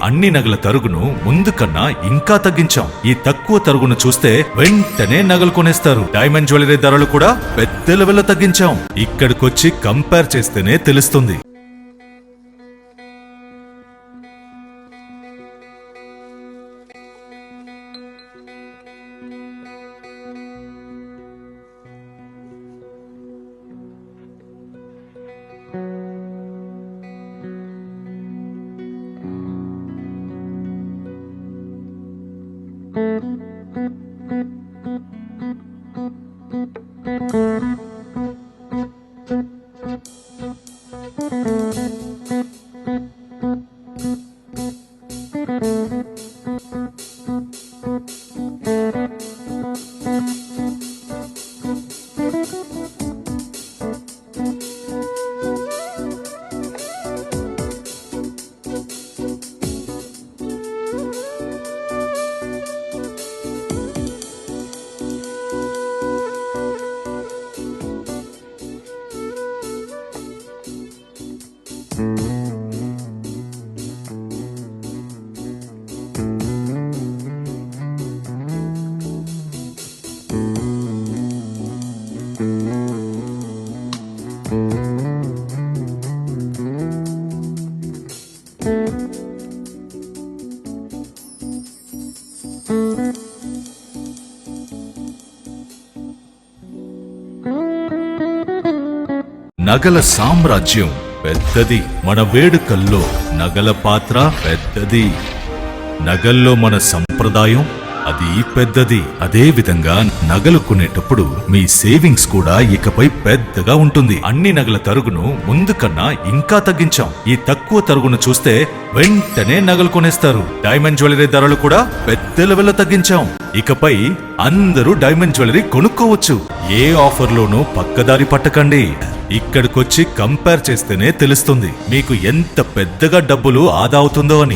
అన్ని నగల తరుగును ముందు కన్నా ఇంకా తగ్గించాం. ఈ తక్కువ తరుగును చూస్తే వెంటనే నగలు కొనేస్తారు. డైమండ్ జ్యువెలరీ ధరలు కూడా పెద్ద లెవెల్లో తగ్గించాం. ఇక్కడికొచ్చి కంపేర్ చేస్తేనే తెలుస్తుంది. నగల సామ్రాజ్యం పెద్దది. మన వేడుకల్లో నగల పాత్ర పెద్దది. నగల్లో మన సంప్రదాయం అది పెద్దది. అదే విధంగా నగలు కొనేటప్పుడు మీ సేవింగ్స్ కూడా ఇకపై పెద్దగా ఉంటుంది. అన్ని నగల తరుగును ముందు కన్నా ఇంకా తగ్గించాం. ఈ తక్కువ తరుగును చూస్తే వెంటనే నగలు కొనేస్తారు. డైమండ్ జ్యువెలరీ ధరలు కూడా పెద్ద లెవెల్లో తగ్గించాం. ఇకపై అందరూ డైమండ్ జ్యువెలరీ కొనుక్కోవచ్చు. ఏ ఆఫర్లోనూ పక్కదారి పట్టకండి. ఇక్కడికొచ్చి కంపేర్ చేస్తేనే తెలుస్తుంది మీకు ఎంత పెద్దగా డబ్బులు ఆదా అవుతుందో అని.